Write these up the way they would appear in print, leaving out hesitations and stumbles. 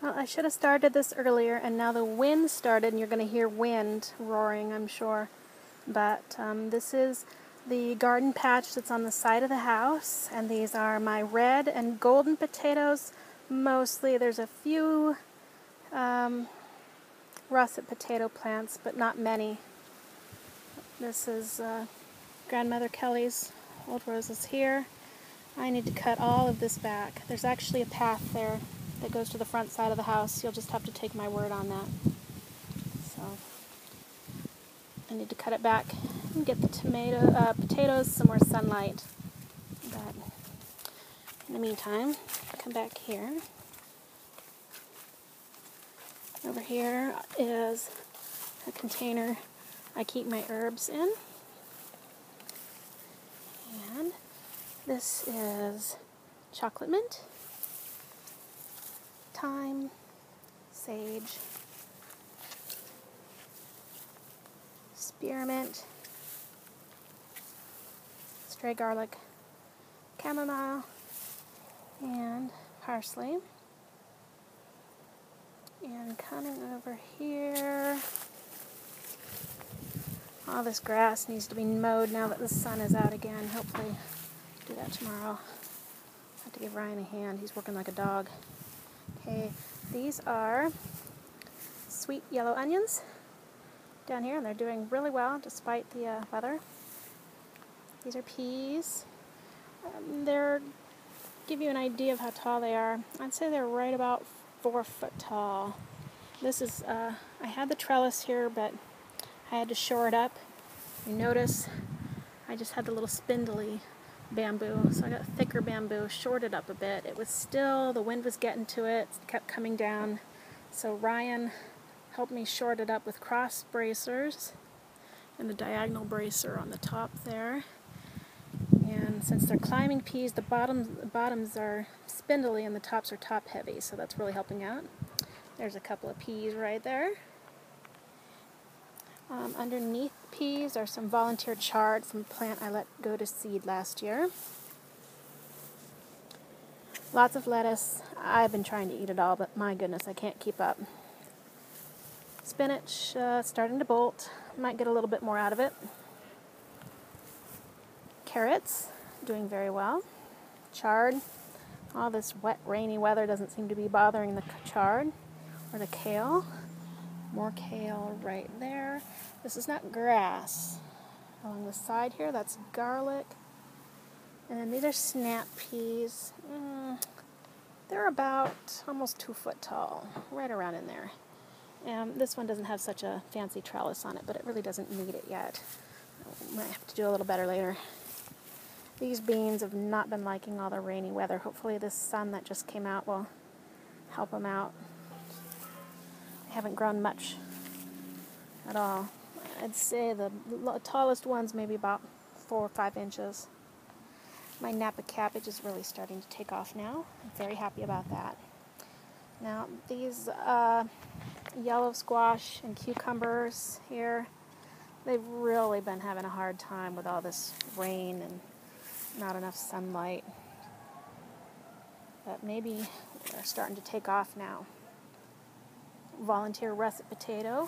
Well, I should have started this earlier, and now the wind started, and you're going to hear wind roaring, I'm sure. But this is the garden patch that's on the side of the house, and these are my red and golden potatoes. Mostly, there's a few russet potato plants, but not many. This is Grandmother Kelly's old roses here. I need to cut all of this back. There's actually a path there that goes to the front side of the house. You'll just have to take my word on that. So I need to cut it back and get the potatoes some more sunlight. But in the meantime, come back here. Over here is a container I keep my herbs in. And this is chocolate mint, thyme, sage, spearmint, stray garlic, chamomile, and parsley. And coming over here, all this grass needs to be mowed now that the sun is out again. Hopefully do that tomorrow. I have to give Ryan a hand. He's working like a dog. Okay, these are sweet yellow onions down here, and they're doing really well despite the weather. These are peas. They're give you an idea of how tall they are. I'd say they're right about 4 foot tall. This is, I had the trellis here, but I had to shore it up. You notice I just had the little spindly bamboo, so I got thicker bamboo, shored it up a bit. It was still, the wind was getting to it, it kept coming down. So Ryan helped me short it up with cross bracers and a diagonal bracer on the top there. And since they're climbing peas, the bottoms are spindly and the tops are top heavy, so that's really helping out. There's a couple of peas right there. Underneath the peas are some volunteer chard from a plant I let go to seed last year. Lots of lettuce. I've been trying to eat it all, but my goodness, I can't keep up. Spinach starting to bolt. Might get a little bit more out of it. Carrots, doing very well. Chard. All this wet, rainy weather doesn't seem to be bothering the chard or the kale. More kale right there. This is not grass. Along the side here, that's garlic. And then these are snap peas. They're about almost 2 foot tall, right around in there. This one doesn't have such a fancy trellis on it, but it really doesn't need it yet. Might have to do a little better later. These beans have not been liking all the rainy weather. Hopefully this sun that just came out will help them out. They haven't grown much at all. I'd say the tallest one's maybe about 4 or 5 inches. My Napa cabbage is really starting to take off now. I'm very happy about that. Now these yellow squash and cucumbers here, they've really been having a hard time with all this rain and not enough sunlight. But maybe they're starting to take off now. Volunteer russet potato.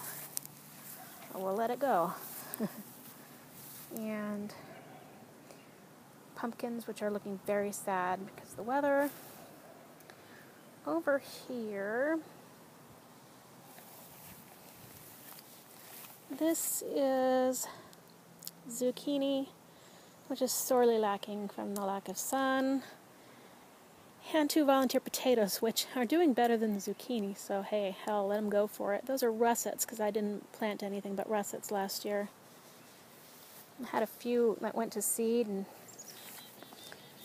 We'll let it go. And pumpkins, which are looking very sad because of the weather. Over here, this is zucchini, which is sorely lacking from the lack of sun. And 2 volunteer potatoes, which are doing better than the zucchini, so hey, hell, let them go for it. Those are russets, because I didn't plant anything but russets last year. I had a few that went to seed and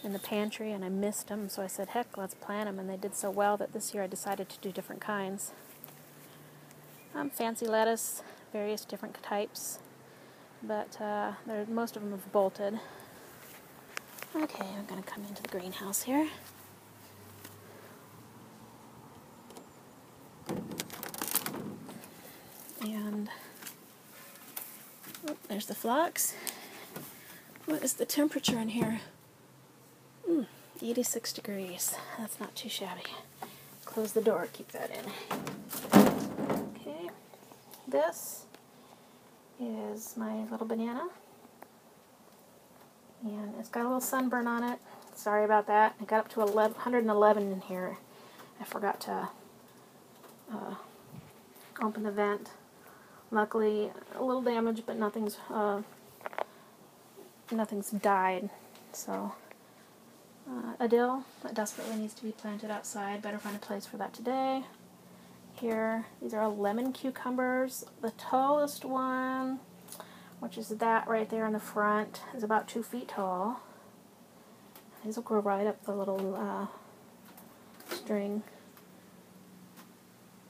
in the pantry, and I missed them, so I said, heck, let's plant them, and they did so well that this year I decided to do different kinds. Fancy lettuce, various different types, but most of them have bolted. Okay, I'm going to come into the greenhouse here. And there's the phlox. What is the temperature in here? 86 degrees. That's not too shabby. close the door, keep that in. Okay, this is my little banana. And it's got a little sunburn on it. Sorry about that. I got up to 111 in here. I forgot to open the vent. Luckily, a little damage, but nothing's died. So, a dill that desperately needs to be planted outside. Better find a place for that today. Here, these are all lemon cucumbers. The tallest one, which is that right there in the front, is about 2 feet tall. These will grow right up the little string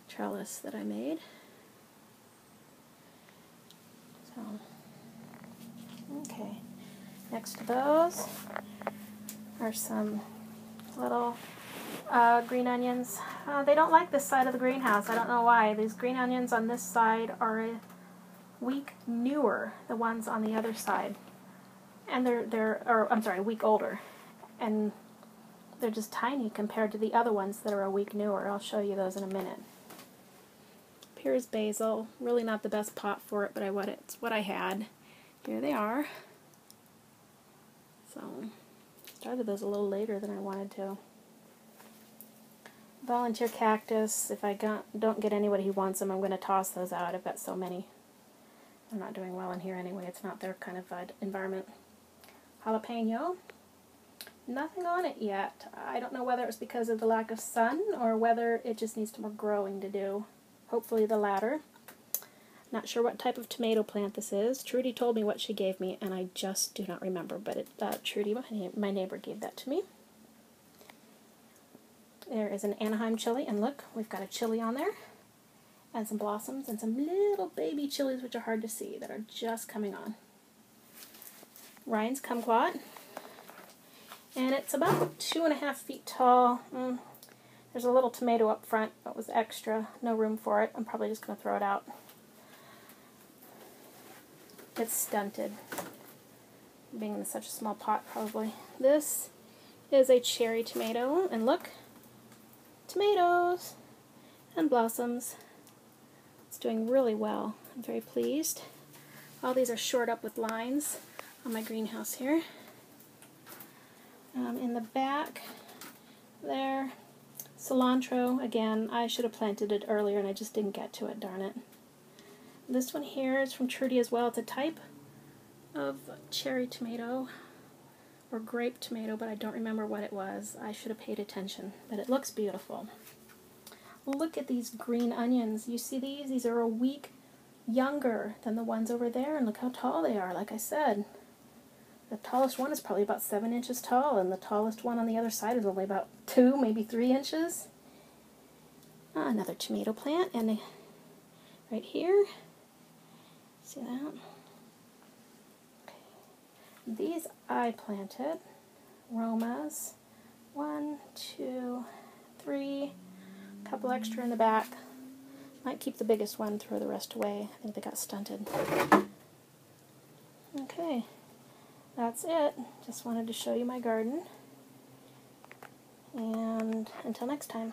trellis that I made. So, okay. Next to those are some little green onions. They don't like this side of the greenhouse. I don't know why. These green onions on this side are a week newer, the ones on the other side. And a week older. And they're just tiny compared to the other ones that are a week newer. I'll show you those in a minute. Here's basil. Really not the best pot for it, but it's what I had. Here they are. So, started those a little later than I wanted to. Volunteer cactus. If I don't get anybody who wants them, I'm going to toss those out. I've got so many. I'm not doing well in here anyway. It's not their kind of environment. Jalapeno. Nothing on it yet. I don't know whether it's because of the lack of sun or whether it just needs more growing to do. Hopefully the latter. Not sure what type of tomato plant this is. Trudy told me what she gave me, and I just do not remember. But Trudy, my neighbor, gave that to me. There is an Anaheim chili, and look, we've got a chili on there, and some blossoms, and some little baby chilies, which are hard to see, that are just coming on. Ryan's kumquat, and it's about 2.5 feet tall. There's a little tomato up front that was extra, no room for it. I'm probably just going to throw it out. It's stunted, being in such a small pot probably. This is a cherry tomato, and look, tomatoes and blossoms. It's doing really well. I'm very pleased. All these are shored up with lines on my greenhouse here. In the back there, cilantro. Again, I should have planted it earlier and I just didn't get to it, darn it. This one here is from Trudy as well. It's a type of cherry tomato or grape tomato, but I don't remember what it was. I should have paid attention, but it looks beautiful. Look at these green onions. You see these? These are a week younger than the ones over there, and look how tall they are, like I said. The tallest one is probably about 7 inches tall, and the tallest one on the other side is only about 2, maybe 3 inches. Another tomato plant, and right here, see that? Okay. These I planted, Romas, 1, 2, 3, a couple extra in the back. Might keep the biggest one, throw the rest away. I think they got stunted. Okay. That's it. Just wanted to show you my garden. And until next time.